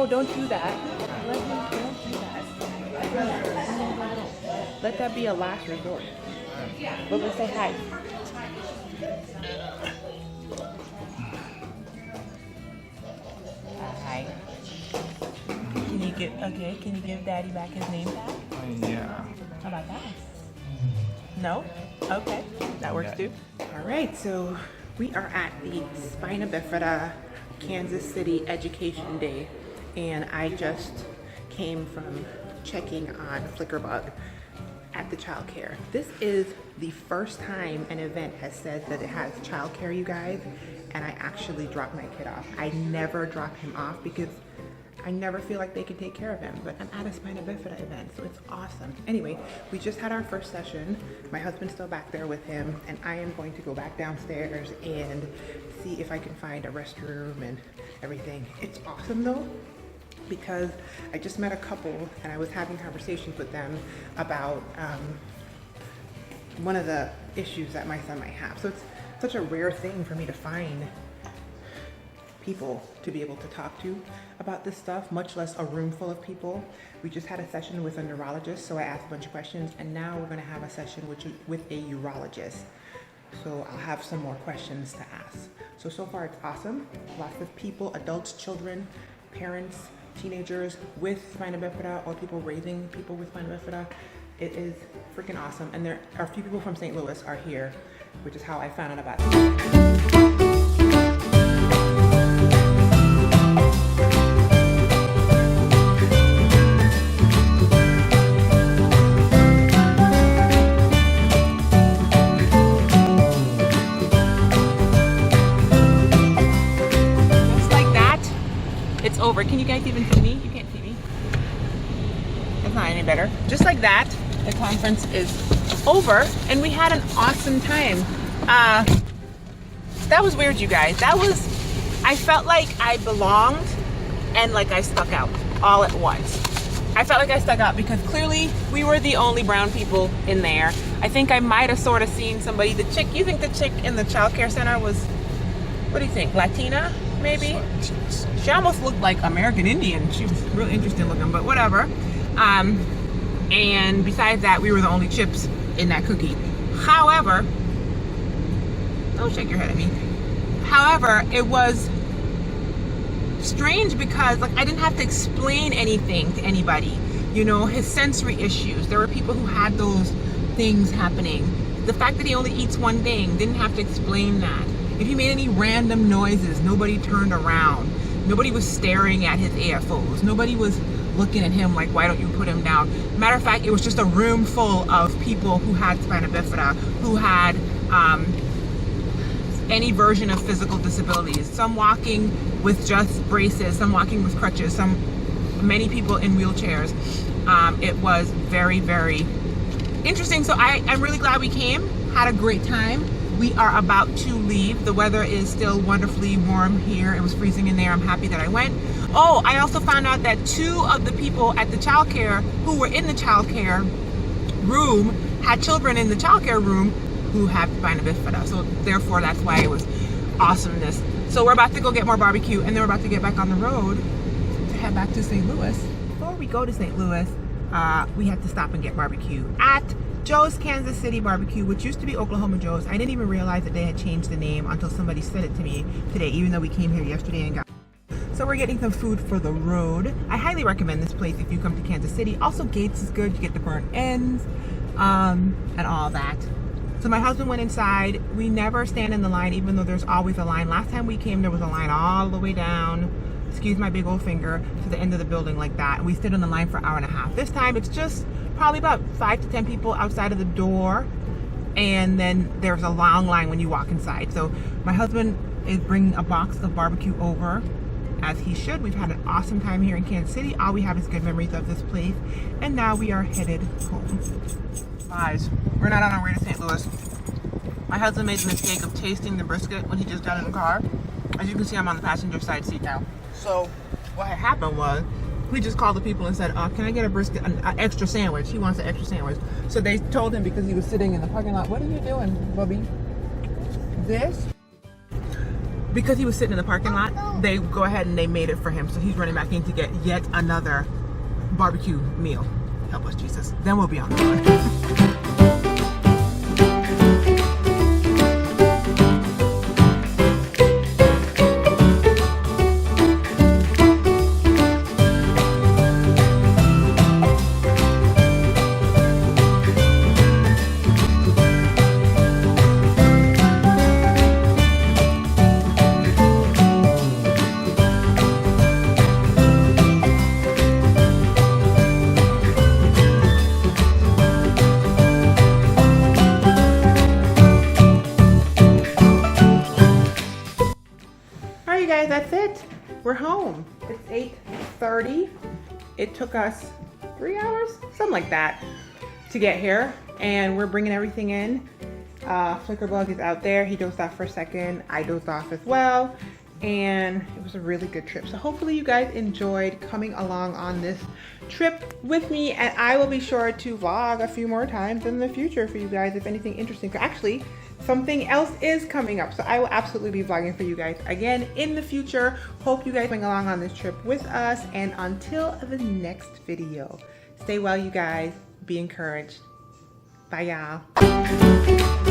No, don't do that. Don't do that. Let that be a last resort. But let's say hi. Hi. Can you give Daddy back his name tag? Yeah. How about that? No? Okay, that works too. All right, so we are at the Spina Bifida Kansas City Education Day, and I just came from checking on Flickerbug at the childcare. This is the first time an event has said that it has childcare, you guys, and I actually dropped my kid off. I never drop him off because I never feel like they can take care of him, but I'm at a Spina Bifida event, so it's awesome. Anyway, we just had our first session. My husband's still back there with him, and I am going to go back downstairs and see if I can find a restroom and everything. It's awesome though, because I just met a couple and I was having conversations with them about one of the issues that my son might have. So it's such a rare thing for me to find people to be able to talk to about this stuff, much less a room full of people. We just had a session with a neurologist, so I asked a bunch of questions, and now we're gonna have a session with a urologist. So I'll have some more questions to ask. So far it's awesome. Lots of people, adults, children, parents, teenagers with Spina Bifida, or people raising people with Spina Bifida. It is freaking awesome. And there are a few people from St. Louis are here, which is how I found out about it. Over. Can you guys even see me? You can't see me. It's not any better. Just like that, the conference is over, and we had an awesome time. That was weird, you guys. I felt like I belonged and like I stuck out all at once. I felt like I stuck out because clearly we were the only brown people in there. I think I might have sort of seen somebody. You think the chick in the childcare center was, what do you think, Latina? Maybe? She almost looked like American Indian. She was really interesting looking, but whatever. And besides that, we were the only chips in that cookie. However, don't shake your head at me. However, it was strange because like I didn't have to explain anything to anybody. You know, his sensory issues. There were people who had those things happening. The fact that he only eats one thing, didn't have to explain that. If he made any random noises, nobody turned around. Nobody was staring at his AFOs. Nobody was looking at him like, why don't you put him down? Matter of fact, it was just a room full of people who had Spina Bifida, who had any version of physical disabilities. Some walking with just braces, some walking with crutches, many people in wheelchairs. It was very, very interesting. So I'm really glad we came, had a great time. We are about to leave. The weather is still wonderfully warm here. It was freezing in there. I'm happy that I went. Oh, I also found out that 2 of the people at the childcare who were in the childcare room had children in the childcare room who have Spina Bifida. So therefore, that's why it was awesomeness. So we're about to go get more barbecue, and then we're about to get back on the road to head back to St. Louis. Before we go to St. Louis, we have to stop and get barbecue at Joe's Kansas City Barbecue, which used to be Oklahoma Joe's. I didn't even realize that they had changed the name until somebody said it to me today, even though we came here yesterday and got. So we're getting some food for the road. I highly recommend this place if you come to Kansas City. Also, Gates is good. You get the burnt ends and all that. So my husband went inside. We never stand in the line, even though there's always a line. Last time we came, there was a line all the way down, excuse my big old finger, to the end of the building like that. And we stood in the line for an hour and a half. This time it's just probably about 5 to 10 people outside of the door, and then there's a long line when you walk inside. So my husband is bringing a box of barbecue over, as he should. We've had an awesome time here in Kansas City. All we have is good memories of this place, and now we are headed home. Guys, we're not on our way to St. Louis. My husband made the mistake of tasting the brisket when he just got in the car. As you can see, I'm on the passenger side seat now. So what had happened was, we just called the people and said, can I get a brisket, an extra sandwich? He wants an extra sandwich. So they told him, because he was sitting in the parking lot, what are you doing, Bubby? This because he was sitting in the parking lot, they go ahead and they made it for him. So he's running back in to get yet another barbecue meal. Help us, Jesus. Then we'll be on the road. Guys, that's it. We're home. It's 8:30. It took us 3 hours, something like that, to get here, and we're bringing everything in. Flickerbug is out there. He dozed off for a second. I dozed off as well, and it was a really good trip. So hopefully you guys enjoyed coming along on this trip with me, and I will be sure to vlog a few more times in the future for you guys if anything interesting. Actually, something else is coming up, so I will absolutely be vlogging for you guys again in the future. Hope you guys coming along on this trip with us, and until the next video, stay well, you guys. Be encouraged. Bye, y'all.